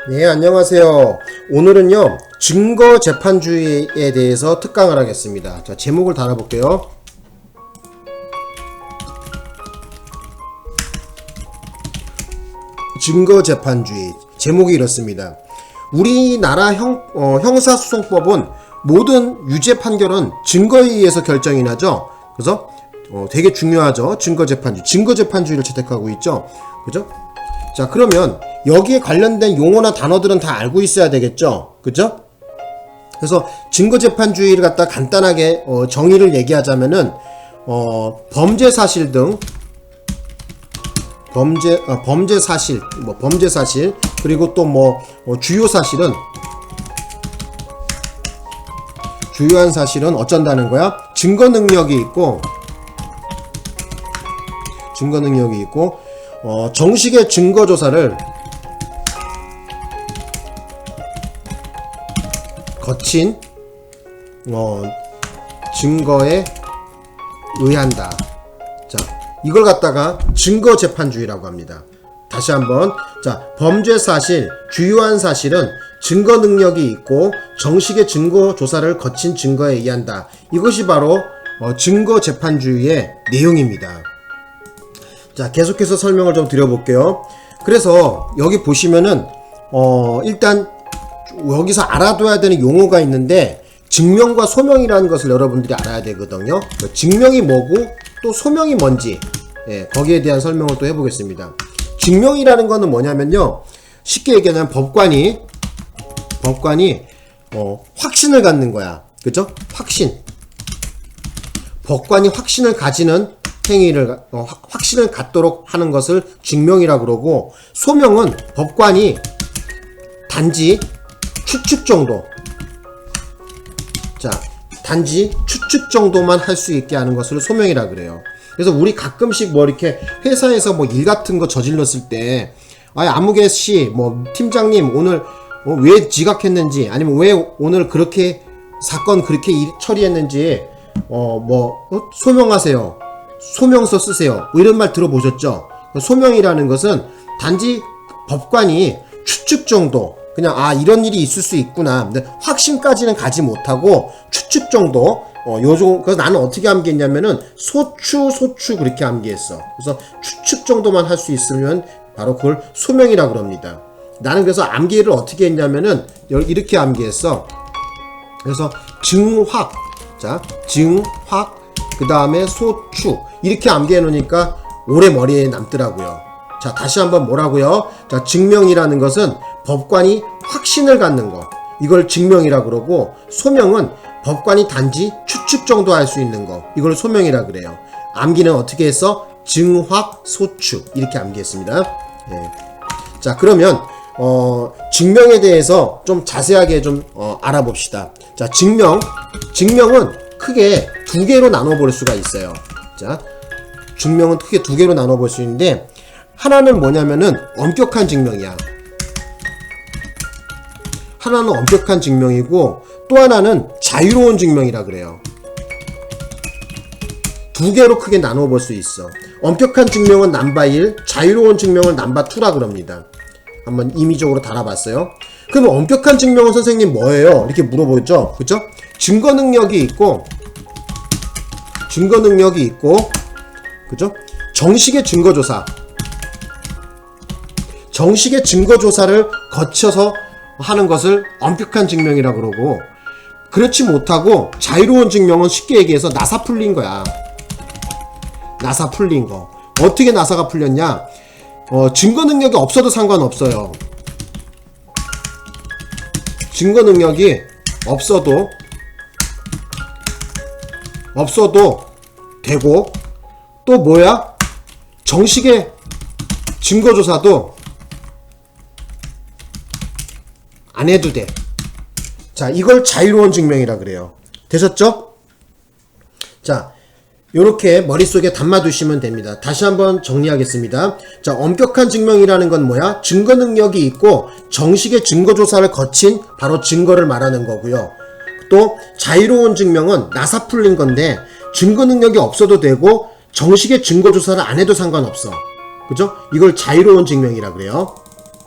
네, 안녕하세요. 오늘은요, 증거재판주의에 대해서 특강을 하겠습니다. 자, 제목을 달아볼게요. 증거재판주의. 제목이 이렇습니다. 우리나라 형사소송법은 모든 유죄 판결은 증거에 의해서 결정이 나죠. 그래서 되게 중요하죠. 증거재판주의. 증거재판주의를 채택하고 있죠. 그죠? 자, 그러면 여기에 관련된 용어나 단어들은 다 알고 있어야 되겠죠? 그죠? 그래서 증거재판주의를 갖다 간단하게 정의를 얘기하자면은 범죄 사실 등 범죄 사실 그리고 또 주요 사실은 주요한 사실은 어쩐다는 거야? 증거 능력이 있고 정식의 증거조사를 거친 증거에 의한다. 자, 이걸 갖다가 증거재판주의라고 합니다. 다시 한번. 자, 범죄 사실, 주요한 사실은 증거 능력이 있고 정식의 증거조사를 거친 증거에 의한다. 이것이 바로 증거재판주의의 내용입니다. 자, 계속해서 설명을 좀 드려볼게요. 그래서 여기 보시면은 일단 여기서 알아둬야 되는 용어가 있는데 증명과 소명이라는 것을 여러분들이 알아야 되거든요. 증명이 뭐고 또 소명이 뭔지, 거기에 대한 설명을 또 해보겠습니다. 증명이라는 거는 뭐냐면요, 쉽게 얘기하면 법관이 확신을 갖는 거야. 그죠? 법관이 확신을 가지는 행위를 확신을 갖도록 하는 것을 증명이라고 그러고, 소명은 법관이 단지 추측 정도, 단지 추측 정도만 할 수 있게 하는 것을 소명이라 그래요. 그래서 우리 가끔씩 이렇게 회사에서 일 같은 거 저질렀을 때, 아무개 씨, 팀장님 오늘 왜 지각했는지, 아니면 왜 오늘 그렇게 사건 그렇게 처리했는지 소명하세요. 소명서 쓰세요. 이런 말 들어보셨죠? 소명이라는 것은 단지 법관이 추측 정도, 그냥 이런 일이 있을 수 있구나, 근데 확신까지는 가지 못하고 추측 정도, 그래서 나는 어떻게 암기했냐면은 소추 그렇게 암기했어. 그래서 추측 정도만 할 수 있으면 바로 그걸 소명이라고 그럽니다. 나는 그래서 암기를 어떻게 했냐면은 이렇게 암기했어. 그래서 증확, 그 다음에 소추, 이렇게 암기해 놓으니까 오래 머리에 남더라고요. 자, 다시 한번 뭐라고요? 자, 증명이라는 것은 법관이 확신을 갖는 거, 이걸 증명이라 그러고, 소명은 법관이 단지 추측 정도 할 수 있는 거, 이걸 소명이라 그래요. 암기는 어떻게 했어? 증확, 소추, 이렇게 암기했습니다. 자, 그러면 증명에 대해서 좀 자세하게 좀 알아봅시다. 자, 증명은 크게 두 개로 나눠볼 수가 있어요. 자, 증명은 크게 두 개로 나눠볼 수 있는데, 하나는 뭐냐면은 엄격한 증명이야. 하나는 엄격한 증명이고, 또 하나는 자유로운 증명이라 그래요. 두 개로 크게 나눠볼 수 있어. 엄격한 증명은 넘버 1, 자유로운 증명을 넘버 2라 그럽니다. 한번 임의적으로 달아봤어요. 그러면 엄격한 증명은 선생님 뭐예요? 이렇게 물어보죠. 그죠? 증거 능력이 있고, 그죠? 정식의 증거조사를 거쳐서 하는 것을 엄격한 증명이라 그러고, 그렇지 못하고 자유로운 증명은 쉽게 얘기해서 나사 풀린 거야. 나사 풀린 거. 어떻게 나사가 풀렸냐? 증거 능력이 없어도 상관없어요. 증거 능력이 없어도 되고, 또 뭐야? 정식의 증거조사도 안 해도 돼. 자, 이걸 자유로운 증명이라 그래요. 되셨죠? 자, 요렇게 머릿속에 담아두시면 됩니다. 다시 한번 정리하겠습니다. 자, 엄격한 증명이라는 건 뭐야? 증거 능력이 있고 정식의 증거조사를 거친 바로 증거를 말하는 거고요. 또 자유로운 증명은 나사 풀린 건데 증거 능력이 없어도 되고 정식의 증거조사를 안 해도 상관없어. 그죠? 이걸 자유로운 증명이라 그래요.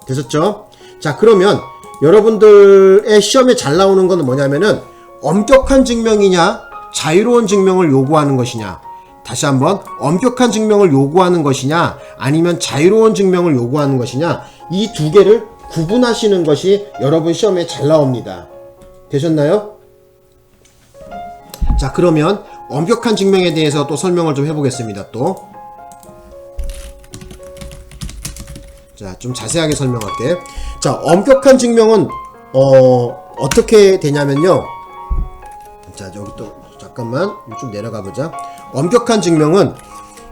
되셨죠? 자, 그러면 여러분들의 시험에 잘 나오는 건 뭐냐면은 엄격한 증명이냐 자유로운 증명을 요구하는 것이냐. 다시 한번, 엄격한 증명을 요구하는 것이냐 아니면 자유로운 증명을 요구하는 것이냐, 이 두 개를 구분하시는 것이 여러분 시험에 잘 나옵니다. 되셨나요? 자, 그러면 엄격한 증명에 대해서 또 설명을 좀 해보겠습니다. 또 자, 좀 자세하게 설명할게. 자, 엄격한 증명은 어떻게 되냐면요. 자, 여기 또 잠깐만 좀 내려가 보자. 엄격한 증명은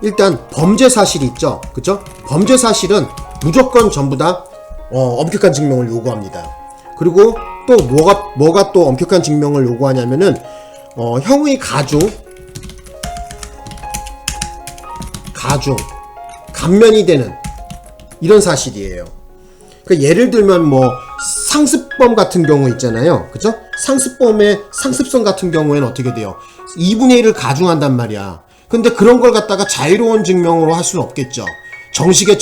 일단 범죄 사실이 있죠, 그죠? 범죄 사실은 무조건 전부 다 엄격한 증명을 요구합니다. 그리고 또 뭐가 또 엄격한 증명을 요구하냐면은 형의 감면이 되는 이런 사실이에요. 그러니까 예를 들면 뭐 상습범 같은 경우 있잖아요, 그죠? 상습범의 상습성 같은 경우에는 어떻게 돼요? 2분의 1을 가중한단 말이야. 근데 그런 걸 갖다가 자유로운 증명으로 할 수는 없겠죠. 정식의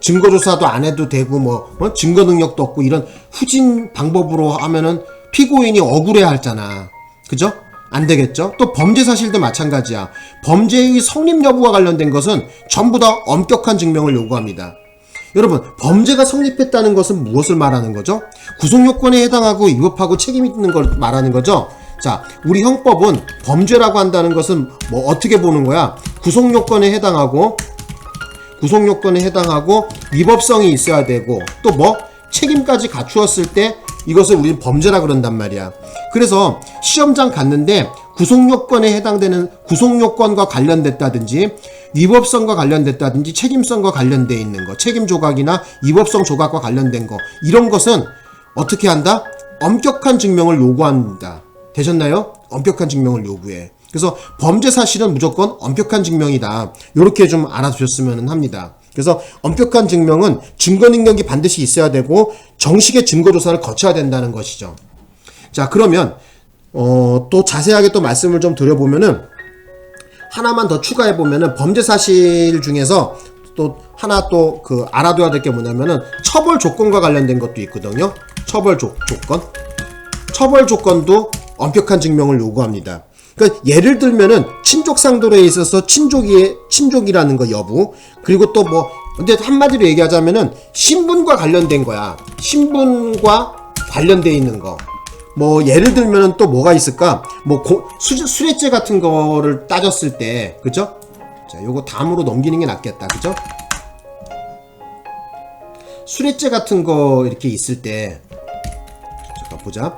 증거조사도 안 해도 되고 증거 능력도 없고 이런 후진 방법으로 하면은 피고인이 억울해 하잖아, 그죠? 안 되겠죠? 또 범죄 사실도 마찬가지야. 범죄의 성립 여부와 관련된 것은 전부 다 엄격한 증명을 요구합니다. 여러분, 범죄가 성립했다는 것은 무엇을 말하는 거죠? 구속요건에 해당하고 위법하고 책임 있는 걸 말하는 거죠? 자, 우리 형법은 범죄라고 한다는 것은 뭐 어떻게 보는 거야? 구속요건에 해당하고 위법성이 있어야 되고 또 뭐 책임까지 갖추었을 때 이것을 우리는 범죄라 그런단 말이야. 그래서 시험장 갔는데 구속요건에 해당되는 구속요건과 관련됐다든지 위법성과 관련됐다든지 책임성과 관련돼 있는 거, 책임 조각이나 위법성 조각과 관련된 거, 이런 것은 어떻게 한다? 엄격한 증명을 요구합니다. 되셨나요? 엄격한 증명을 요구해. 그래서 범죄 사실은 무조건 엄격한 증명이다. 이렇게 좀 알아두셨으면 합니다. 그래서 엄격한 증명은 증거 능력이 반드시 있어야 되고 정식의 증거 조사를 거쳐야 된다는 것이죠. 자, 그러면 또 자세하게 또 말씀을 좀 드려보면은 하나만 더 추가해 보면은 범죄 사실 중에서 또 하나 또 알아둬야 될 게 뭐냐면은 처벌 조건과 관련된 것도 있거든요. 처벌 조건도 엄격한 증명을 요구합니다. 그러니까 예를 들면은 친족 상도례에 있어서 친족이라는 거 여부, 그리고 또 근데 한마디로 얘기하자면은 신분과 관련된 거야. 신분과 관련돼 있는 거. 예를 들면은 또 뭐가 있을까? 수뢰죄 같은 거를 따졌을 때, 그죠? 자, 요거 다음으로 넘기는 게 낫겠다, 그죠? 수뢰죄 같은 거 이렇게 있을 때, 잠깐 보자.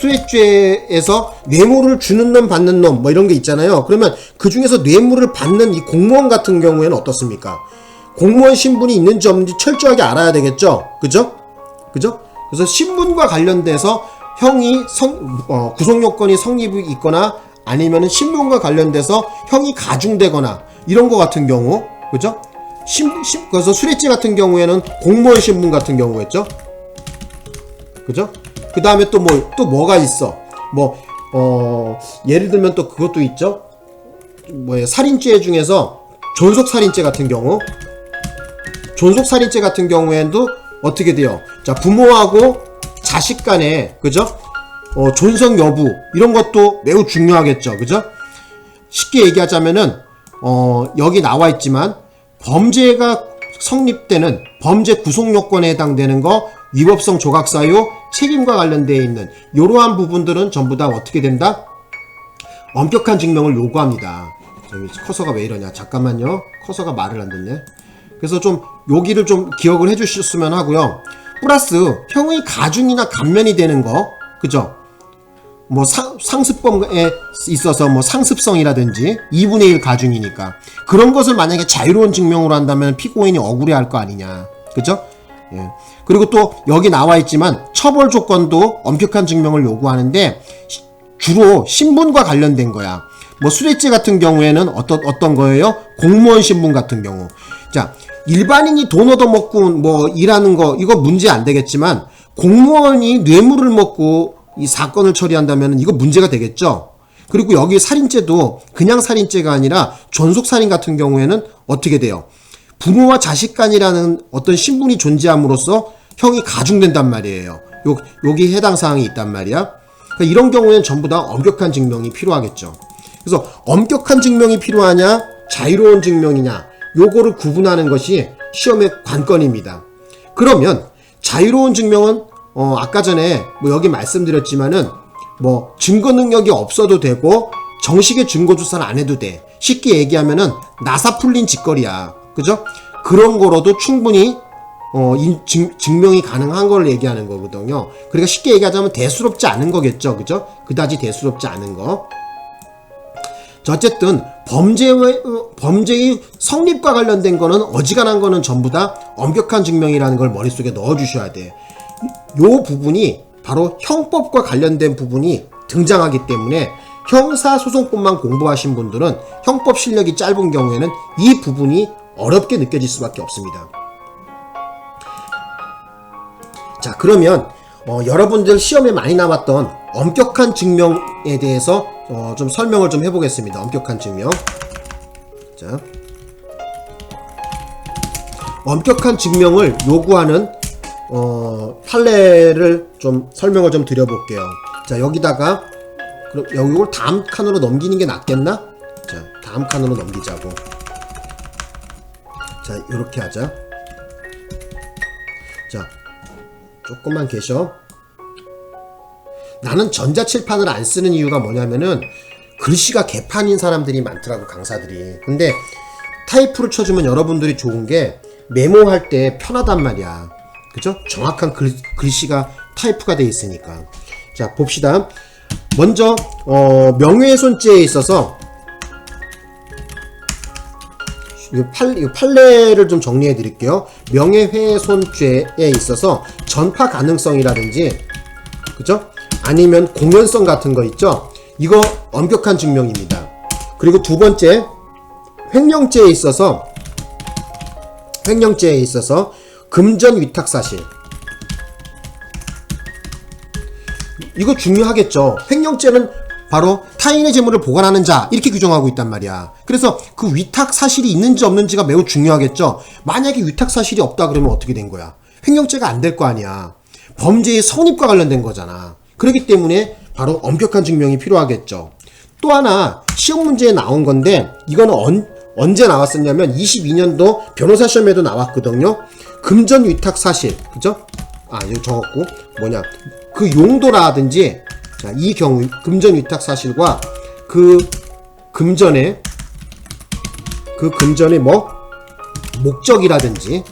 수뢰죄에서 뇌물을 주는 놈 받는 놈 이런 게 있잖아요. 그러면 그 중에서 뇌물을 받는 이 공무원 같은 경우에는 어떻습니까? 공무원 신분이 있는지 없는지 철저하게 알아야 되겠죠? 그죠? 그래서 신분과 관련돼서 형이 구속요건이 성립이 있거나 아니면은 신분과 관련돼서 형이 가중되거나 이런 거 같은 경우, 그죠? 그래서 수뢰죄 같은 경우에는 공무원 신분 같은 경우겠죠? 그죠? 그 다음에 또 뭐가 있어? 예를 들면 또 그것도 있죠? 살인죄 중에서 존속살인죄 같은 경우. 존속살인죄 같은 경우에도 어떻게 돼요? 자, 부모하고 자식 간에, 그죠? 존속 여부, 이런 것도 매우 중요하겠죠. 그죠? 쉽게 얘기하자면은, 여기 나와 있지만, 범죄가 성립되는 범죄 구속요건에 해당되는 거, 위법성 조각사유, 책임과 관련되어 있는 이러한 부분들은 전부 다 어떻게 된다? 엄격한 증명을 요구합니다. 저기 커서가 왜 이러냐? 잠깐만요. 커서가 말을 안 듣네. 그래서 좀 여기를 좀 기억을 해주셨으면 하고요. 플러스 형의 가중이나 감면이 되는 거, 그죠? 상습범에 있어서 상습성이라든지 2분의 1 가중이니까 그런 것을 만약에 자유로운 증명으로 한다면 피고인이 억울해할 거 아니냐, 그죠? 예. 그리고 또 여기 나와 있지만 처벌 조건도 엄격한 증명을 요구하는데 주로 신분과 관련된 거야. 수뢰죄 같은 경우에는 어떤 거예요? 공무원 신분 같은 경우. 자, 일반인이 돈 얻어먹고 일하는 거 이거 문제 안 되겠지만 공무원이 뇌물을 먹고 이 사건을 처리한다면 이거 문제가 되겠죠. 그리고 여기 살인죄도 그냥 살인죄가 아니라 존속살인 같은 경우에는 어떻게 돼요? 부모와 자식 간이라는 어떤 신분이 존재함으로써 형이 가중된단 말이에요. 여기 해당 사항이 있단 말이야. 그러니까 이런 경우에는 전부 다 엄격한 증명이 필요하겠죠. 그래서 엄격한 증명이 필요하냐, 자유로운 증명이냐, 요거를 구분하는 것이 시험의 관건입니다. 그러면 자유로운 증명은 아까 전에 뭐 여기 말씀드렸지만은 뭐 증거 능력이 없어도 되고 정식의 증거 조사를 안 해도 돼. 쉽게 얘기하면은 나사 풀린 짓거리야. 그죠? 그런 거로도 충분히 증명이 가능한 걸 얘기하는 거거든요. 그러니까 쉽게 얘기하자면 대수롭지 않은 거겠죠. 그죠? 그다지 대수롭지 않은 거. 자, 어쨌든 범죄의 성립과 관련된 거는 어지간한 거는 전부 다 엄격한 증명이라는 걸 머릿속에 넣어주셔야 돼. 요 부분이 바로 형법과 관련된 부분이 등장하기 때문에 형사소송법만 공부하신 분들은 형법 실력이 짧은 경우에는 이 부분이 어렵게 느껴질 수밖에 없습니다. 자, 그러면 여러분들 시험에 많이 나왔던 엄격한 증명에 대해서 좀 설명을 좀 해보겠습니다. 엄격한 증명. 자, 엄격한 증명을 요구하는 판례를 좀 설명을 좀 드려볼게요. 자, 여기다가 그럼 이걸 다음 칸으로 넘기는 게 낫겠나? 자, 다음 칸으로 넘기자고. 자, 이렇게 하자. 자, 조금만 계셔. 나는 전자칠판을 안 쓰는 이유가 뭐냐면은 글씨가 개판인 사람들이 많더라고, 강사들이. 근데 타이프를 쳐주면 여러분들이 좋은 게 메모할 때 편하단 말이야. 그죠? 정확한 글씨가 타이프가 돼 있으니까. 자, 봅시다. 먼저 명예훼손죄에 있어서 이 판례를 좀 정리해 드릴게요. 명예훼손죄에 있어서 전파 가능성이라든지, 그죠? 아니면 공연성 같은 거 있죠? 이거 엄격한 증명입니다. 그리고 두 번째, 횡령죄에 있어서 금전 위탁 사실. 이거 중요하겠죠. 횡령죄는 바로 타인의 재물을 보관하는 자, 이렇게 규정하고 있단 말이야. 그래서 그 위탁 사실이 있는지 없는지가 매우 중요하겠죠. 만약에 위탁 사실이 없다 그러면 어떻게 된 거야? 횡령죄가 안 될 거 아니야. 범죄의 성립과 관련된 거잖아. 그렇기 때문에 바로 엄격한 증명이 필요하겠죠. 또 하나 시험 문제에 나온 건데, 이거는 언제 나왔었냐면 22년도 변호사 시험에도 나왔거든요. 금전 위탁 사실, 그죠? 여기 적었고, 그 용도라든지, 자, 이 경우 금전 위탁 사실과 그 금전의 뭐 목적이라든지,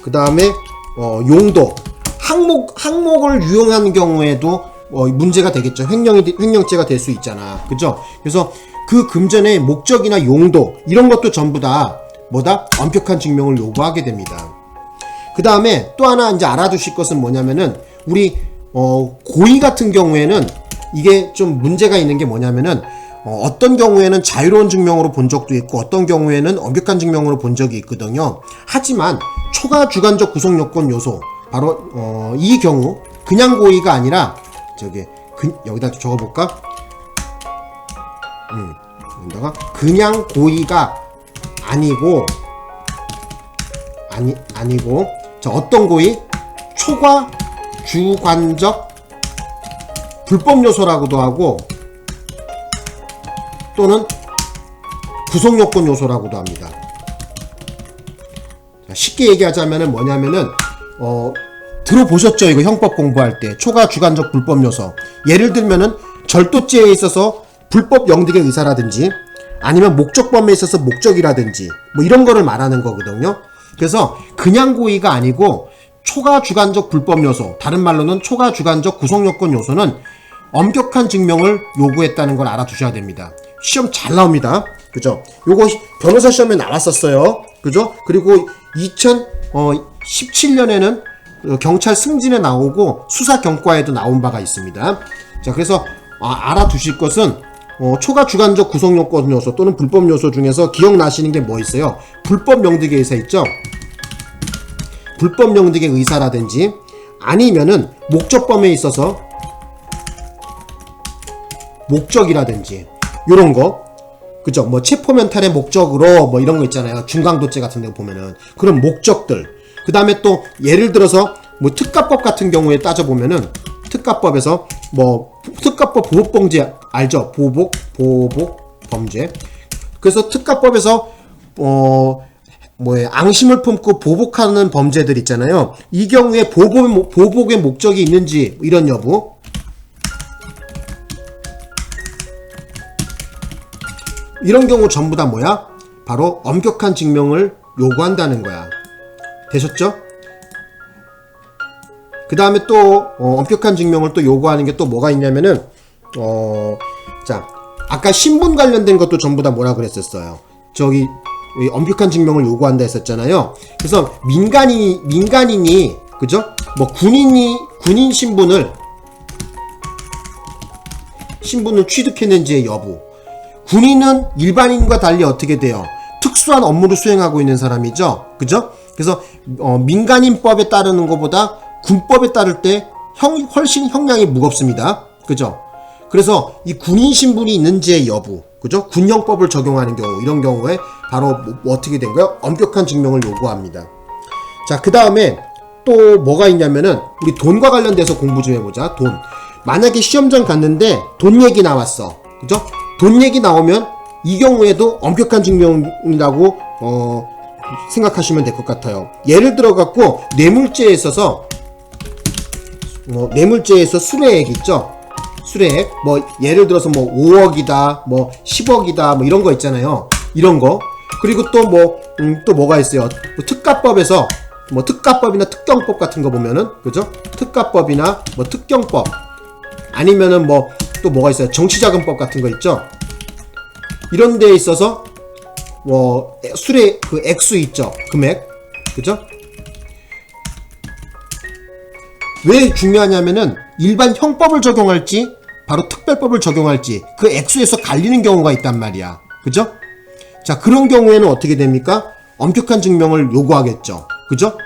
그 다음에 용도, 항목을 유용한 경우에도 문제가 되겠죠. 횡령죄가 될 수 있잖아. 그죠? 그래서 그 금전의 목적이나 용도, 이런 것도 전부 다 엄격한 증명을 요구하게 됩니다. 그 다음에 또 하나 이제 알아두실 것은 뭐냐면은, 우리 고의 같은 경우에는 이게 좀 문제가 있는 게 뭐냐면은, 어떤 경우에는 자유로운 증명으로 본 적도 있고 어떤 경우에는 엄격한 증명으로 본 적이 있거든요. 하지만 초과 주관적 구성 요건 요소, 바로 이 경우 그냥 고의가 아니라 여기다 적어볼까? 여기다가 그냥 고의가 아니고 자, 어떤 고의? 초과 주관적 불법 요소라고도 하고 또는 구성 요건 요소라고도 합니다. 자, 쉽게 얘기하자면은 뭐냐면은 들어보셨죠? 이거 형법 공부할 때 초과 주관적 불법 요소. 예를 들면은 절도죄에 있어서 불법 영득의 의사라든지, 아니면 목적범에 있어서 목적이라든지, 뭐 이런 거를 말하는 거거든요. 그래서 그냥 고의가 아니고 초과 주관적 불법 요소, 다른 말로는 초과 주관적 구성 요건 요소는 엄격한 증명을 요구했다는 걸 알아두셔야 됩니다. 시험 잘 나옵니다. 그죠? 요거 변호사 시험에 나왔었어요. 그죠? 그리고 2017년에는 경찰 승진에 나오고 수사 경과에도 나온 바가 있습니다. 자, 그래서 알아두실 것은 초과 주관적 구성 요건 요소 또는 불법 요소 중에서 기억나시는 게 뭐 있어요? 불법 영득의 의사 있죠? 불법 영득의 의사라든지, 아니면은 목적범에 있어서 목적이라든지 요런 거. 그죠? 뭐 체포면탈의 목적으로 뭐 이런 거 있잖아요. 중강도죄 같은 데 보면은 그런 목적들. 그 다음에 또 예를 들어서 뭐 특가법 같은 경우에 따져보면은 특가법에서 뭐 특가법 보복범죄 알죠? 보복범죄. 그래서 특가법에서 앙심을 품고 보복하는 범죄들 있잖아요. 이 경우에 보복의 목적이 있는지 이런 여부. 이런 경우 전부 다 뭐야? 바로 엄격한 증명을 요구한다는 거야. 되셨죠? 그 다음에 또 엄격한 증명을 또 요구하는 게 또 뭐가 있냐면은 자, 아까 신분 관련된 것도 전부 다 뭐라 그랬었어요. 저기 엄격한 증명을 요구한다 했었잖아요. 그래서 민간인이 그죠? 뭐 군인 신분을 취득했는지의 여부. 군인은 일반인과 달리 어떻게 돼요? 특수한 업무를 수행하고 있는 사람이죠. 그죠? 그래서 민간인법에 따르는 것보다 군법에 따를 때 훨씬 형량이 무겁습니다. 그죠? 그래서 이 군인 신분이 있는지의 여부, 그죠? 군형법을 적용하는 경우, 이런 경우에 바로 어떻게 된 거예요? 엄격한 증명을 요구합니다. 자, 그 다음에 또 뭐가 있냐면은 우리 돈과 관련돼서 공부 좀 해보자. 돈. 만약에 시험장 갔는데 돈 얘기 나왔어. 그죠? 돈 얘기 나오면 이 경우에도 엄격한 증명이라고 생각하시면 될 것 같아요. 예를 들어 갖고 뇌물죄에 있어서 뇌물죄에서 수뢰액 있죠? 수뢰액 뭐 예를 들어서 뭐 5억이다 뭐 10억이다 뭐 이런 거 있잖아요. 이런 거. 그리고 또 또 뭐가 있어요? 뭐 특가법에서 뭐 특가법이나 특경법 같은 거 보면은 그죠? 특가법이나 뭐 특경법 아니면은 뭐 또 뭐가 있어요? 정치자금법 같은 거 있죠? 이런 데에 있어서 뭐 수뢰 그 액수 있죠? 금액. 그죠? 왜 중요하냐면은 일반 형법을 적용할지 바로 특별법을 적용할지 그 액수에서 갈리는 경우가 있단 말이야. 그죠? 자, 그런 경우에는 어떻게 됩니까? 엄격한 증명을 요구하겠죠. 그죠?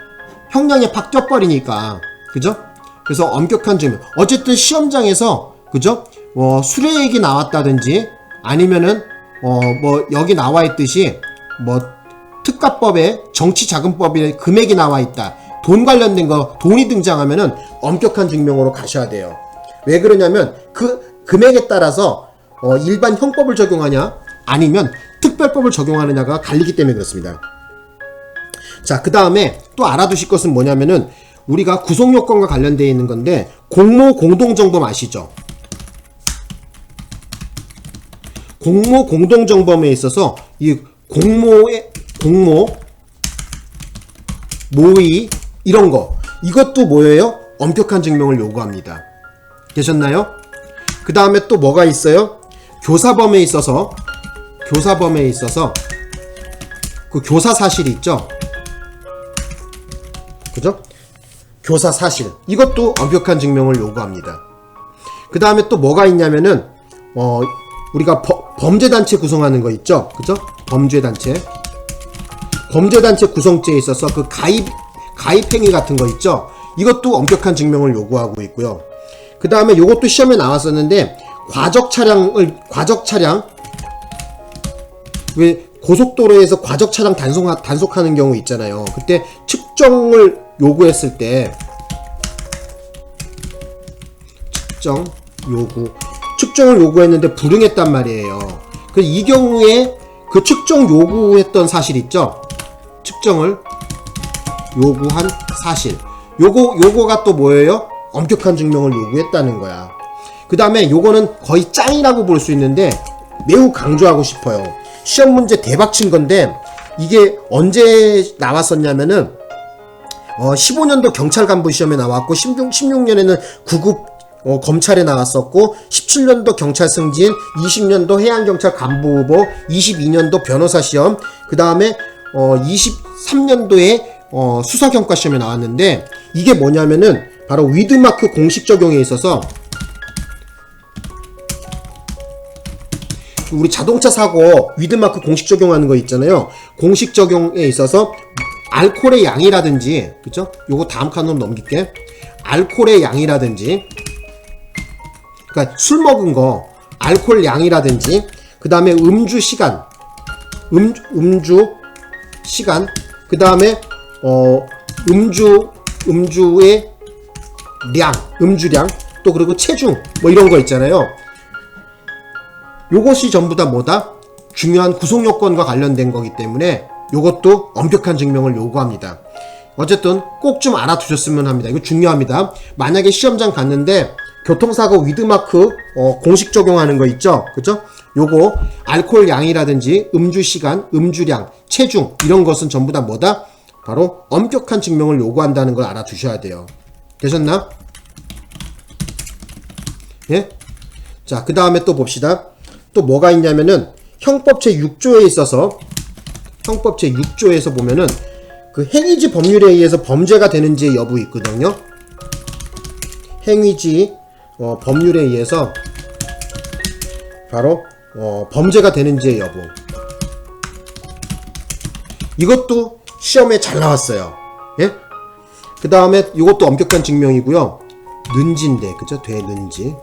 형량에 팍 쪄버리니까. 그죠? 그래서 엄격한 증명. 어쨌든 시험장에서 그죠? 수뢰액이 나왔다든지 아니면은 뭐 여기 나와 있듯이 뭐 특가법에 정치자금법에 금액이 나와 있다. 돈 관련된 거 돈이 등장하면은 엄격한 증명으로 가셔야 돼요. 왜 그러냐면 그 금액에 따라서 일반 형법을 적용하냐 아니면 특별법을 적용하느냐가 갈리기 때문에 그렇습니다. 자, 그 다음에 또 알아두실 것은 뭐냐면은 우리가 구속요건과 관련되어 있는 건데 공모 공동정범 아시죠? 공모 공동정범에 있어서 이 공모 모의 이런 거 이것도 뭐예요? 엄격한 증명을 요구합니다. 되셨나요? 그 다음에 또 뭐가 있어요? 교사범에 있어서 그 교사 사실이 있죠? 그죠? 교사 사실 이것도 엄격한 증명을 요구합니다. 그 다음에 또 뭐가 있냐면은 우리가 범죄단체 구성하는 거 있죠? 그죠? 범죄단체 구성죄에 있어서 그 가입행위 같은 거 있죠? 이것도 엄격한 증명을 요구하고 있고요. 그 다음에 요것도 시험에 나왔었는데 과적 차량 왜 고속도로에서 과적 차량 단속하는 경우 있잖아요. 그때 측정을 요구했을 때 측정을 요구했는데 불응했단 말이에요. 그 이 경우에 그 측정 요구했던 사실 있죠? 측정을 요구한 사실. 요거가 또 뭐예요? 엄격한 증명을 요구했다는 거야. 그 다음에 요거는 거의 짱이라고 볼 수 있는데 매우 강조하고 싶어요. 시험 문제 대박 친 건데 이게 언제 나왔었냐면은 15년도 경찰 간부 시험에 나왔고 16년에는 9급 검찰에 나왔었고 17년도 경찰 승진, 20년도 해양경찰 간부후보, 22년도 변호사 시험, 그 다음에 23년도에 수사경과 시험에 나왔는데 이게 뭐냐면은 바로 위드마크 공식 적용에 있어서 우리 자동차 사고 위드마크 공식 적용하는 거 있잖아요. 공식 적용에 있어서 알코올의 양이라든지 그쵸? 요거 다음 칸으로 넘길게. 알코올의 양이라든지 그러니까 술 먹은 거 알코올 양이라든지 그 다음에 음주 시간, 음주 시간, 그 다음에 음주의 량, 음주량, 또 그리고 체중, 뭐 이런 거 있잖아요. 요것이 전부 다 뭐다? 중요한 구속 요건과 관련된 거기 때문에 요것도 엄격한 증명을 요구합니다. 어쨌든 꼭 좀 알아두셨으면 합니다. 이거 중요합니다. 만약에 시험장 갔는데 교통사고 위드마크 공식 적용하는 거 있죠? 그죠? 요거 알코올 양이라든지 음주 시간, 음주량, 체중 이런 것은 전부 다 뭐다? 바로 엄격한 증명을 요구한다는 걸 알아두셔야 돼요. 되셨나? 예? 자, 그 다음에 또 봅시다. 또 뭐가 있냐면은 형법 제6조에 있어서 형법 제6조에서 보면은 그 행위지 법률에 의해서 범죄가 되는지의 여부 있거든요. 행위지 법률에 의해서 바로 범죄가 되는지의 여부. 이것도 시험에 잘 나왔어요. 예? 그 다음에 이것도 엄격한 증명이고요. 는지인데, 그죠? 되는지.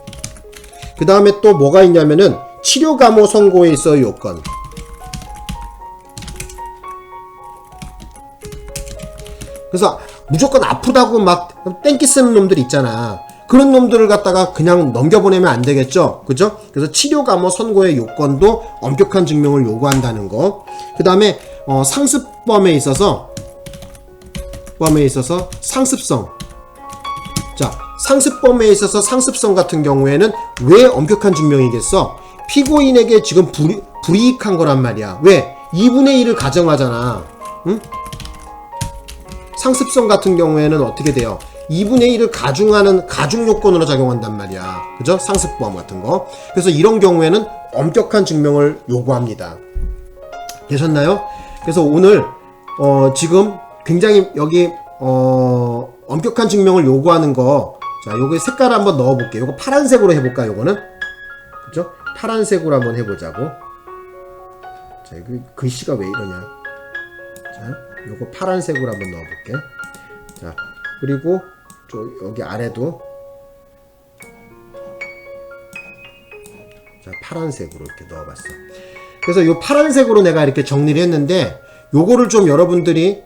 그 다음에 또 뭐가 있냐면은 치료감호 선고에 있어 요건. 그래서 무조건 아프다고 막 땡기 쓰는 놈들 있잖아. 그런 놈들을 갖다가 그냥 넘겨보내면 안 되겠죠. 그죠? 그래서 치료감호 선고의 요건도 엄격한 증명을 요구한다는 거. 그 다음에 상습범에 있어서 상습성. 자, 상습범에 있어서 상습성 같은 경우에는 왜 엄격한 증명이겠어? 피고인에게 지금 불이익한 거란 말이야. 왜? 2분의 1을 가정하잖아. 응? 상습성 같은 경우에는 어떻게 돼요? 2분의 1을 가중하는 가중 요건으로 작용한단 말이야. 그죠? 상습범 같은 거. 그래서 이런 경우에는 엄격한 증명을 요구합니다. 되셨나요? 그래서 오늘 지금 굉장히 여기 엄격한 증명을 요구하는 거, 자, 요게 색깔 한번 넣어볼게요. 요거 파란색으로 해볼까, 요거는? 그죠? 파란색으로 한번 해보자고. 자, 글씨가 왜 이러냐. 자, 요거 파란색으로 한번 넣어볼게. 자, 그리고 여기 아래도 자, 파란색으로 이렇게 넣어봤어. 그래서 요 파란색으로 내가 이렇게 정리를 했는데, 요거를 좀 여러분들이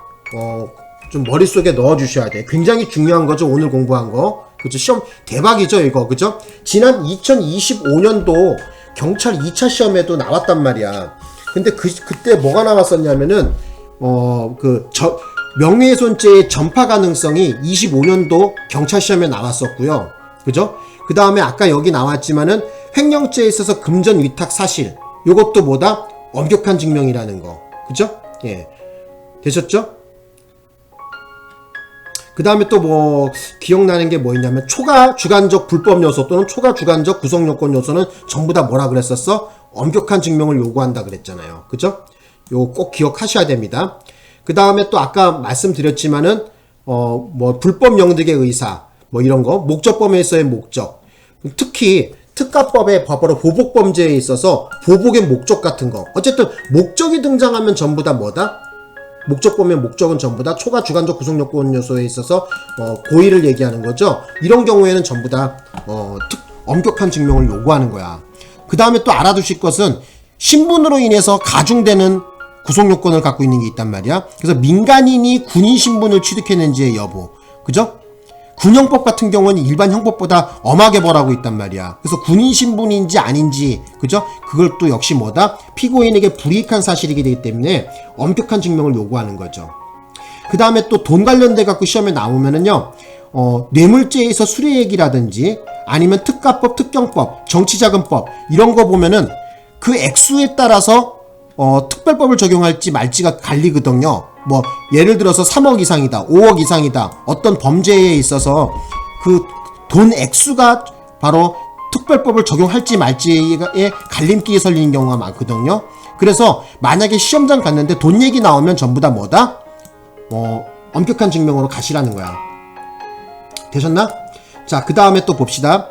좀 머릿속에 넣어주셔야 돼. 굉장히 중요한 거죠. 오늘 공부한 거. 그죠? 시험 대박이죠, 이거. 그죠? 지난 2025년도 경찰 2차 시험에도 나왔단 말이야. 근데 그때 뭐가 나왔었냐면은, 명예훼손죄의 전파 가능성이 25년도 경찰 시험에 나왔었고요. 그죠? 그 다음에 아까 여기 나왔지만은 횡령죄에 있어서 금전 위탁 사실. 요것도 뭐다? 엄격한 증명이라는 거. 그죠? 예. 되셨죠? 그 다음에 또 뭐 기억나는 게 뭐 있냐면 초과 주관적 불법 요소 또는 초과 주관적 구성 요건 요소는 전부 다 뭐라 그랬었어? 엄격한 증명을 요구한다 그랬잖아요. 그죠? 요거 꼭 기억하셔야 됩니다. 그 다음에 또 아까 말씀드렸지만은 뭐 불법 영득의 의사 뭐 이런 거 목적범에서의 목적, 특히 특가법의 바로 보복범죄에 있어서 보복의 목적 같은 거, 어쨌든 목적이 등장하면 전부 다 뭐다? 목적범의 목적은 전부 다 초과 주관적 구성 요건 요소에 있어서 고의를 얘기하는 거죠. 이런 경우에는 전부 다 엄격한 증명을 요구하는 거야. 그 다음에 또 알아두실 것은 신분으로 인해서 가중되는 구속 요건을 갖고 있는 게 있단 말이야. 그래서 민간인이 군인 신분을 취득했는지의 여부. 그죠? 군형법 같은 경우는 일반 형법보다 엄하게 벌하고 있단 말이야. 그래서 군인 신분인지 아닌지, 그죠? 그걸 또 역시 뭐다? 피고인에게 불이익한 사실이기 되기 때문에 엄격한 증명을 요구하는 거죠. 그 다음에 또 돈 관련돼 갖고 시험에 나오면은요, 뇌물죄에서 수뢰액이라든지 아니면 특가법, 특경법, 정치자금법 이런 거 보면은 그 액수에 따라서 특별법을 적용할지 말지가 갈리거든요. 뭐 예를 들어서 3억 이상이다, 5억 이상이다, 어떤 범죄에 있어서 그 돈 액수가 바로 특별법을 적용할지 말지에 갈림길이 설리는 경우가 많거든요. 그래서 만약에 시험장 갔는데 돈 얘기 나오면 전부 다 뭐다? 엄격한 증명으로 가시라는 거야. 되셨나? 자, 그 다음에 또 봅시다.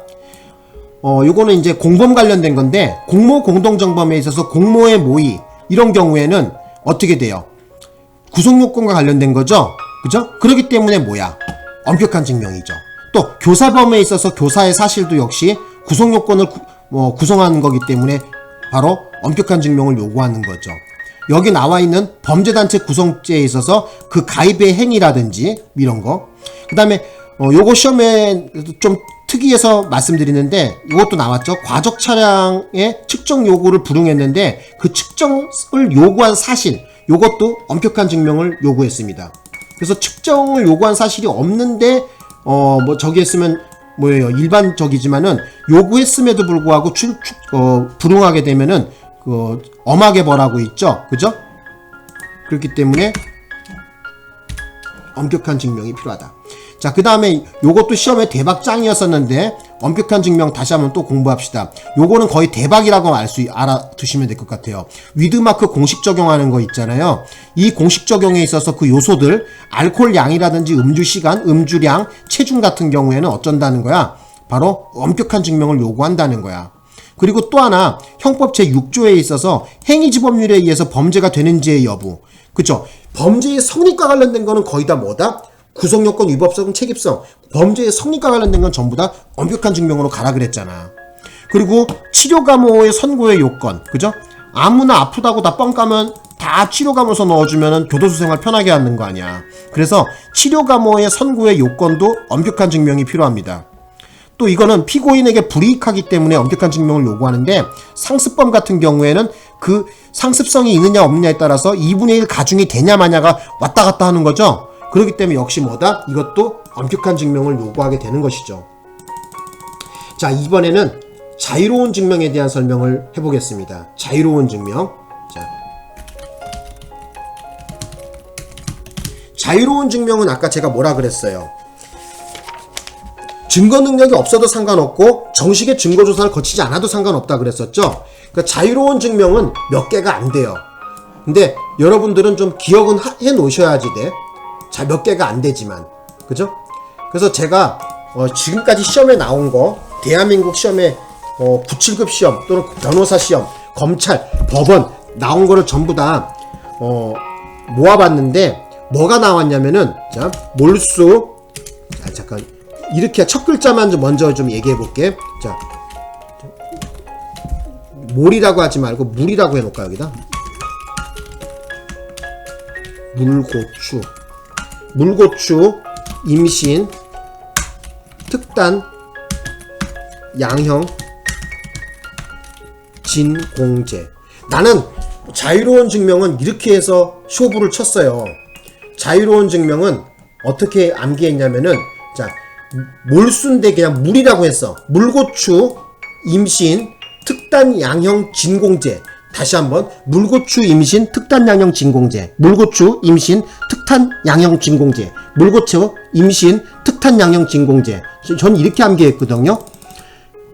요거는 이제 공범 관련된 건데, 공모 공동정범에 있어서 공모의 모의 이런 경우에는 어떻게 돼요? 구속요건과 관련된 거죠? 그죠? 그렇기 때문에 뭐야? 엄격한 증명이죠. 또 교사범에 있어서 교사의 사실도 역시 구속요건을 구성하는 거기 때문에 바로 엄격한 증명을 요구하는 거죠. 여기 나와 있는 범죄단체 구성죄에 있어서 그 가입의 행위라든지 이런 거. 그 다음에 요거 시험에 좀 특이해서 말씀드리는데 이것도 나왔죠. 과적 차량의 측정 요구를 불응했는데 그 측정을 요구한 사실, 요것도 엄격한 증명을 요구했습니다. 그래서 측정을 요구한 사실이 없는데 뭐 저기 했으면 뭐예요, 일반적이지만은 요구했음에도 불구하고 불응하게 되면은 그 엄하게 벌하고 있죠, 그죠? 그렇기 때문에 엄격한 증명이 필요하다. 자, 그 다음에 요것도 시험에 대박 짱이었었는데 엄격한 증명 다시 한번 또 공부합시다. 요거는 거의 대박이라고 알아두시면 될 것 같아요. 위드마크 공식 적용하는 거 있잖아요. 이 공식 적용에 있어서 그 요소들, 알코올 양이라든지 음주 시간, 음주량, 체중 같은 경우에는 어쩐다는 거야? 바로 엄격한 증명을 요구한다는 거야. 그리고 또 하나, 형법 제6조에 있어서 행위지법률에 의해서 범죄가 되는지의 여부. 그쵸? 범죄의 성립과 관련된 거는 거의 다 뭐다? 구성요건, 위법성, 책임성, 범죄의 성립과 관련된 건 전부 다 엄격한 증명으로 가라 그랬잖아. 그리고 치료감호의 선고의 요건, 그죠? 아무나 아프다고 다 뻥 까면 다 치료감호서 넣어주면 교도소 생활 편하게 하는 거 아니야. 그래서 치료감호의 선고의 요건도 엄격한 증명이 필요합니다. 또 이거는 피고인에게 불이익하기 때문에 엄격한 증명을 요구하는데, 상습범 같은 경우에는 그 상습성이 있느냐 없느냐에 따라서 2분의 1 가중이 되냐 마냐가 왔다 갔다 하는 거죠. 그렇기 때문에 역시 뭐다? 이것도 엄격한 증명을 요구하게 되는 것이죠. 자, 이번에는 자유로운 증명에 대한 설명을 해보겠습니다. 자유로운 증명. 자, 자유로운 증명은 아까 제가 뭐라 그랬어요? 증거 능력이 없어도 상관없고 정식의 증거 조사를 거치지 않아도 상관없다 그랬었죠. 그러니까 자유로운 증명은 몇 개가 안 돼요. 근데 여러분들은 좀 기억은 해 놓으셔야지 돼. 자, 몇 개가 안 되지만, 그죠? 그래서 제가 지금까지 시험에 나온 거, 대한민국 시험에 97급 시험 또는 변호사 시험, 검찰, 법원 나온 거를 전부 다 모아봤는데 뭐가 나왔냐면은, 자, 몰수. 자, 잠깐 이렇게 첫 글자만 좀 먼저 좀 얘기해 볼게. 자, 몰이라고 하지 말고 물이라고 해놓을까 여기다. 물고추. 물고추, 임신, 특단, 양형, 진공제. 나는 자유로운 증명은 이렇게 해서 쇼부를 쳤어요. 자유로운 증명은 어떻게 암기했냐면은, 자, 몰수인데 그냥 물이라고 했어. 물고추, 임신, 특단, 양형, 진공제. 다시 한번, 물고추, 임신, 특단, 양형, 진공제. 물고추, 임신, 특단, 양형, 진공제. 물고추, 임신, 특단, 양형, 진공제. 전 이렇게 암기했거든요.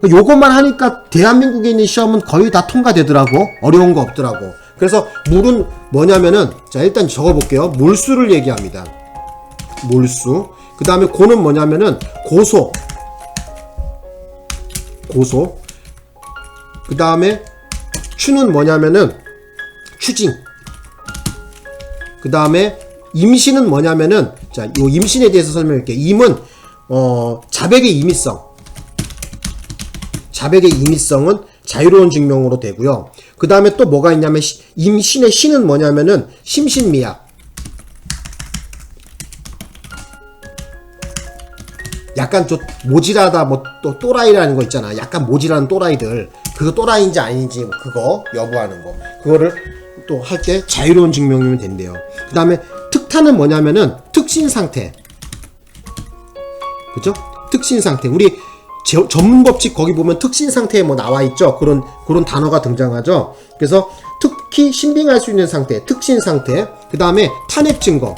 요것만 하니까 대한민국에 있는 시험은 거의 다 통과되더라고. 어려운 거 없더라고. 그래서 물은 뭐냐면은, 자, 일단 적어볼게요. 몰수를 얘기합니다. 몰수. 그 다음에 고는 뭐냐면은 고소. 고소. 그 다음에 추는 뭐냐면은 추징. 그 다음에 임신은 뭐냐면은, 자, 요 임신에 대해서 설명할게요. 임은 자백의 임의성. 자백의 임의성은 자유로운 증명으로 되고요. 그 다음에 또 뭐가 있냐면 임신의 신은 뭐냐면은 심신미약. 약간 좀 모질하다, 뭐 또 또라이라는 거 있잖아. 약간 모질하는 또라이들. 그거 또라이인지 아닌지 그거 여부하는 거. 그거를 또 할 때 자유로운 증명이면 된대요. 그 다음에 특탄은 뭐냐면은 특신 상태. 그죠? 특신 상태. 우리 전문 법칙 거기 보면 특신 상태에 뭐 나와 있죠. 그런 단어가 등장하죠. 그래서 특히 신빙할 수 있는 상태, 특신 상태. 그 다음에 탄핵 증거.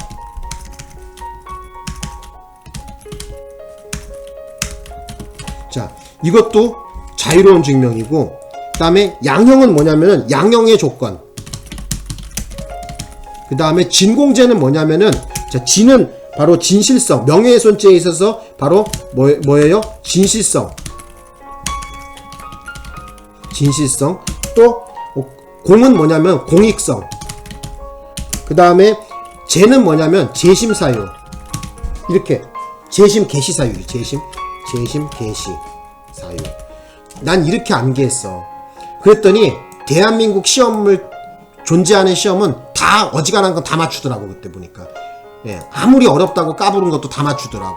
자, 이것도 자유로운 증명이고, 그 다음에 양형은 뭐냐면은 양형의 조건. 그 다음에 진공제는 뭐냐면은, 자, 진은 바로 진실성, 명예훼손죄에 있어서 바로 뭐예요? 진실성. 진실성. 또 공은 뭐냐면 공익성. 그 다음에 재는 뭐냐면 재심 사유. 이렇게 재심 개시 사유. 재심 개시 사유. 난 이렇게 암기했어. 그랬더니 대한민국 시험을 존재하는 시험은 다 어지간한 건 다 맞추더라고. 그때 보니까 예, 아무리 어렵다고 까부른 것도 다 맞추더라고.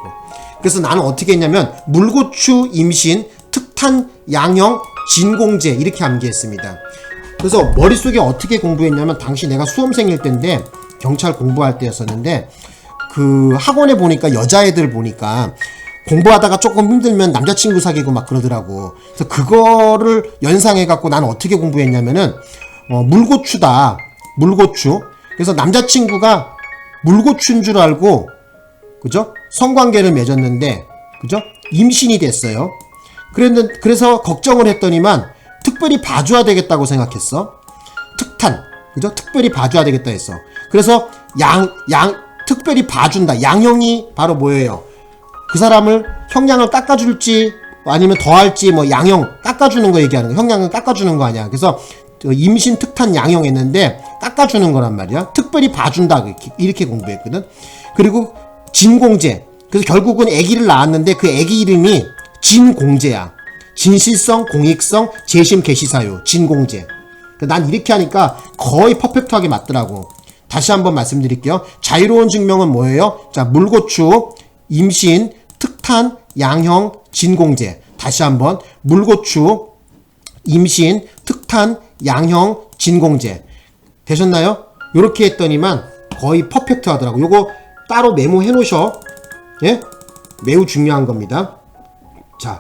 그래서 나는 어떻게 했냐면 물고추, 임신, 특탄, 양형, 진공제 이렇게 암기했습니다. 그래서 머릿속에 어떻게 공부했냐면 당시 내가 수험생일 때인데 경찰 공부할 때였었는데 그 학원에 보니까 여자애들 보니까 공부하다가 조금 힘들면 남자친구 사귀고 막 그러더라고. 그래서 그거를 연상해갖고 나는 어떻게 공부했냐면은 물고추다. 물고추. 그래서 남자친구가 물고추인 줄 알고 그죠? 성관계를 맺었는데 그죠? 임신이 됐어요. 그래서 걱정을 했더니만 특별히 봐줘야 되겠다고 생각했어. 특탄. 그죠? 특별히 봐줘야 되겠다 했어. 그래서 특별히 봐준다. 양형이 바로 뭐예요? 그 사람을 형량을 깎아줄지 아니면 더할지 뭐 양형 깎아주는 거 얘기하는 거. 형량은 깎아주는 거 아니야. 그래서 임신 특탄 양형 했는데 깎아주는 거란 말이야. 특별히 봐준다. 이렇게 공부했거든. 그리고 진공제. 그래서 결국은 아기를 낳았는데 그 아기 이름이 진공제야. 진실성, 공익성, 재심, 개시사유. 진공제. 난 이렇게 하니까 거의 퍼펙트하게 맞더라고. 다시 한번 말씀드릴게요. 자유로운 증명은 뭐예요? 자, 물고추, 임신, 특탄, 양형, 진공제. 다시 한번 물고추, 임신, 특탄, 양형, 진공제. 되셨나요? 요렇게 했더니만 거의 퍼펙트 하더라고. 요거 따로 메모해 놓으셔. 예? 매우 중요한 겁니다. 자,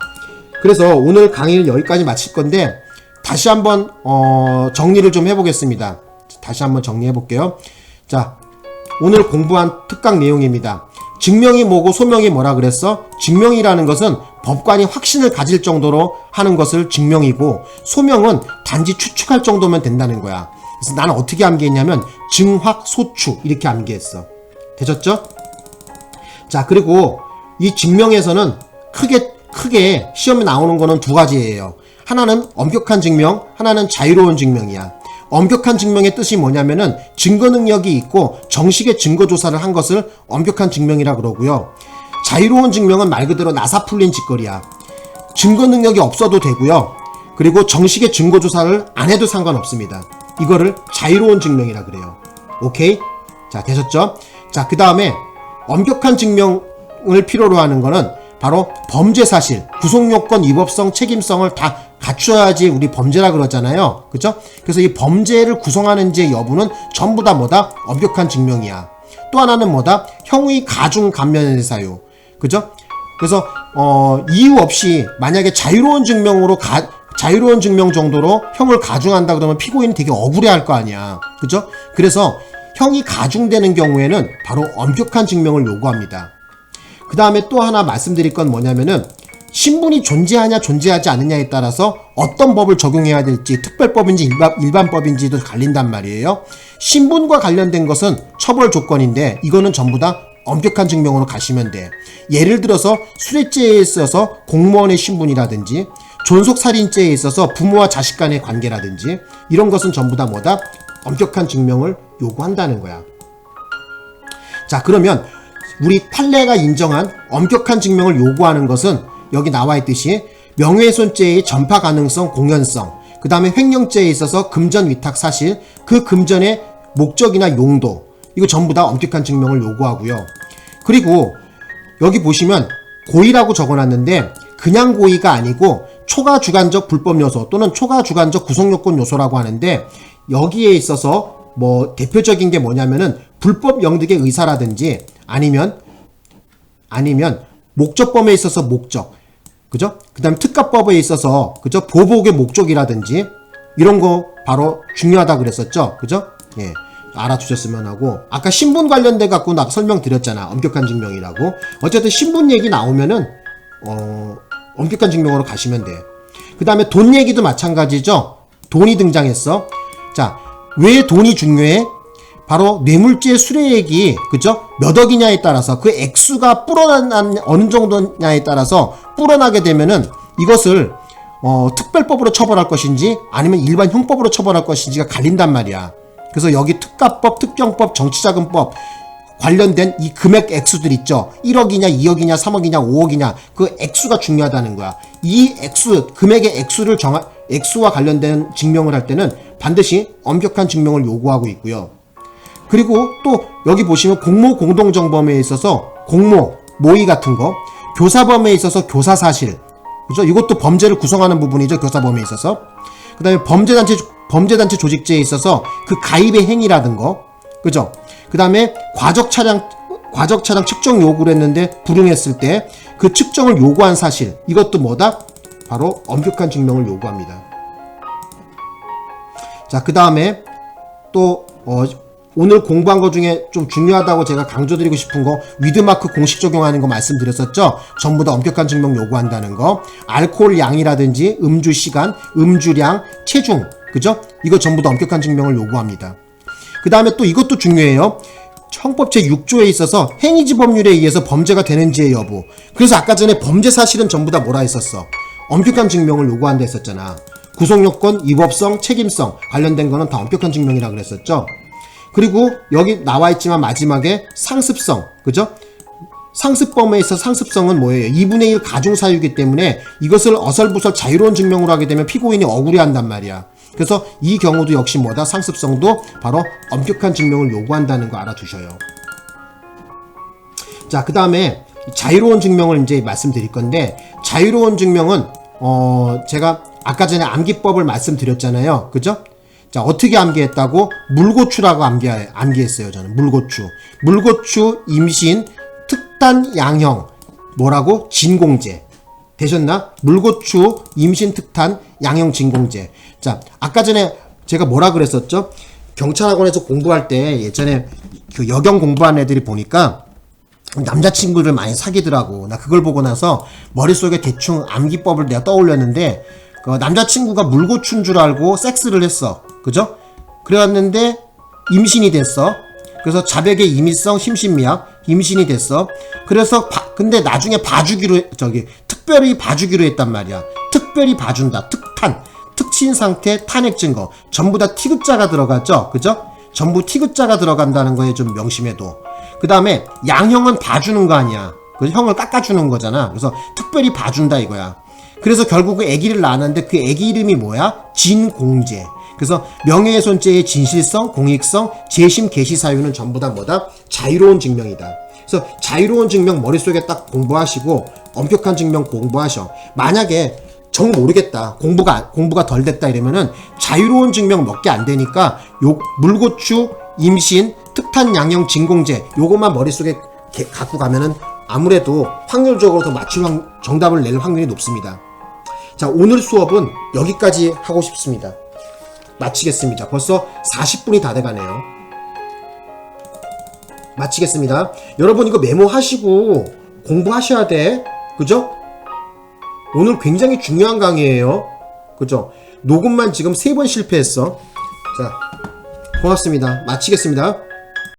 그래서 오늘 강의는 여기까지 마칠 건데 다시 한번 정리를 좀 해보겠습니다. 다시 한번 정리해 볼게요. 자, 오늘 공부한 특강 내용입니다. 증명이 뭐고 소명이 뭐라 그랬어? 증명이라는 것은 법관이 확신을 가질 정도로 하는 것을 증명이고, 소명은 단지 추측할 정도면 된다는 거야. 그래서 나는 어떻게 암기했냐면 증확 소추 이렇게 암기했어. 되셨죠? 자, 그리고 이 증명에서는 크게 시험에 나오는 거는 두 가지예요. 하나는 엄격한 증명, 하나는 자유로운 증명이야. 엄격한 증명의 뜻이 뭐냐면은 증거 능력이 있고 정식의 증거 조사를 한 것을 엄격한 증명이라 그러고요. 자유로운 증명은 말 그대로 나사 풀린 짓거리야. 증거 능력이 없어도 되고요. 그리고 정식의 증거 조사를 안 해도 상관없습니다. 이거를 자유로운 증명이라 그래요. 오케이? 자, 되셨죠? 자, 그 다음에 엄격한 증명을 필요로 하는 거는 바로 범죄 사실, 구속요건, 위법성, 책임성을 다 갖춰야지 우리 범죄라 그러잖아요. 그죠? 그래서 이 범죄를 구성하는지의 여부는 전부 다 뭐다? 엄격한 증명이야. 또 하나는 뭐다? 형의 가중 감면의 사유. 그죠? 그래서 이유 없이 만약에 자유로운 증명 정도로 형을 가중한다 그러면 피고인이 되게 억울해할 거 아니야. 그죠? 그래서 형이 가중되는 경우에는 바로 엄격한 증명을 요구합니다. 그 다음에 또 하나 말씀드릴 건 뭐냐면은 신분이 존재하냐 존재하지 않느냐에 따라서 어떤 법을 적용해야 될지 특별법인지 일반법인지도 갈린단 말이에요. 신분과 관련된 것은 처벌 조건인데 이거는 전부 다 엄격한 증명으로 가시면 돼. 예를 들어서 수뢰죄에 있어서 공무원의 신분이라든지 존속살인죄에 있어서 부모와 자식 간의 관계라든지 이런 것은 전부 다 뭐다? 엄격한 증명을 요구한다는 거야. 자, 그러면 우리 판례가 인정한 엄격한 증명을 요구하는 것은 여기 나와 있듯이 명예훼손죄의 전파 가능성, 공연성, 그 다음에 횡령죄에 있어서 금전 위탁 사실, 그 금전의 목적이나 용도, 이거 전부 다 엄격한 증명을 요구하고요. 그리고 여기 보시면 고의라고 적어놨는데 그냥 고의가 아니고 초과주관적 불법 요소 또는 초과주관적 구속요건 요소라고 하는데 여기에 있어서 뭐 대표적인 게 뭐냐면은 불법 영득의 의사라든지 아니면 목적범에 있어서 목적, 그죠? 그 다음 특가법에 있어서 그죠? 보복의 목적이라든지 이런 거 바로 중요하다 그랬었죠, 그죠? 예, 알아두셨으면 하고. 아까 신분 관련돼 갖고 나 설명드렸잖아, 엄격한 증명이라고. 어쨌든 신분 얘기 나오면은 엄격한 증명으로 가시면 돼. 그 다음에 돈 얘기도 마찬가지죠. 돈이 등장했어. 자, 왜 돈이 중요해? 바로 뇌물죄 수뢰액이 그죠? 몇 억이냐에 따라서 그 액수가 불어난 어느 정도냐에 따라서 불어나게 되면은 이것을 특별법으로 처벌할 것인지 아니면 일반 형법으로 처벌할 것인지가 갈린단 말이야. 그래서 여기 특가법, 특경법, 정치자금법 관련된 이 금액 액수들 있죠. 1억이냐, 2억이냐, 3억이냐, 5억이냐 그 액수가 중요하다는 거야. 이 액수, 금액의 X와 관련된 증명을 할 때는 반드시 엄격한 증명을 요구하고 있고요. 그리고 또 여기 보시면 공모 공동정범에 있어서 공모, 모의 같은 거, 교사범에 있어서 교사사실, 그죠? 이것도 범죄를 구성하는 부분이죠. 교사범에 있어서. 그 다음에 범죄단체 조직죄에 있어서 그 가입의 행위라든 거, 그죠? 그 다음에 과적차량 측정 요구를 했는데 불응했을 때 그 측정을 요구한 사실, 이것도 뭐다? 바로 엄격한 증명을 요구합니다. 자, 그 다음에 또 오늘 공부한 것 중에 좀 중요하다고 제가 강조드리고 싶은 거, 위드마크 공식 적용하는 거 말씀드렸었죠? 전부 다 엄격한 증명 요구한다는 거. 알코올 양이라든지 음주 시간, 음주량, 체중, 그죠? 이거 전부 다 엄격한 증명을 요구합니다. 그 다음에 또 이것도 중요해요. 형법 제6조에 있어서 행위지 법률에 의해서 범죄가 되는지의 여부. 그래서 아까 전에 범죄 사실은 전부 다 뭐라 했었어? 엄격한 증명을 요구한다 했었잖아. 구속요건, 위법성, 책임성 관련된 거는 다 엄격한 증명이라 그랬었죠. 그리고 여기 나와 있지만 마지막에 상습성, 그죠? 상습범에 있어 상습성은 뭐예요? 2분의 1 가중사유이기 때문에 이것을 어설부설 자유로운 증명으로 하게 되면 피고인이 억울해한단 말이야. 그래서 이 경우도 역시 뭐다? 상습성도 바로 엄격한 증명을 요구한다는 거 알아두셔요. 자, 그 다음에 자유로운 증명을 이제 말씀드릴 건데, 자유로운 증명은 제가 아까 전에 암기법을 말씀드렸잖아요. 그죠? 자, 어떻게 암기했다고? 물고추라고 암기했어요. 저는 물고추, 임신, 특단, 양형, 뭐라고? 진공제. 되셨나? 물고추, 임신, 특단, 양형, 진공제. 자, 아까 전에 제가 뭐라 그랬었죠? 경찰학원에서 공부할 때 예전에 그 여경 공부한 애들이 보니까 남자친구를 많이 사귀더라고. 나 그걸 보고 나서 머릿속에 대충 암기법을 내가 떠올렸는데, 그 남자친구가 물고추인 줄 알고 섹스를 했어. 그죠? 그래왔는데 임신이 됐어. 그래서 자백의 임의성, 심신미약, 임신이 됐어. 그래서 근데 나중에 특별히 봐주기로 했단 말이야. 특별히 봐준다. 특탄, 특친 상태, 탄핵 증거. 전부 다 티귿자가 들어갔죠? 그죠? 전부 티귿자가 들어간다는 거에 좀 명심해둬. 그 다음에 양형은 봐주는 거 아니야. 그 형을 깎아주는 거잖아. 그래서 특별히 봐준다 이거야. 그래서 결국 그 애기를 낳았는데 그 애기 이름이 뭐야? 진공제. 그래서 명예훼손죄의 진실성, 공익성, 재심 개시 사유는 전부 다 뭐다? 자유로운 증명이다. 그래서 자유로운 증명 머릿속에 딱 공부하시고 엄격한 증명 공부하셔. 만약에 정 모르겠다. 공부가 덜 됐다 이러면은 자유로운 증명 몇 개 안 되니까 요 물고추, 임신, 특탄, 양형, 진공제 요것만 머릿속에 갖고 가면은 아무래도 확률적으로 더 정답을 낼 확률이 높습니다. 자, 오늘 수업은 여기까지 하고 싶습니다. 마치겠습니다. 벌써 40분이 다 돼가네요. 마치겠습니다. 여러분 이거 메모하시고 공부하셔야 돼. 그죠? 오늘 굉장히 중요한 강의예요. 그죠? 녹음만 지금 3번 실패했어. 자, 고맙습니다. 마치겠습니다.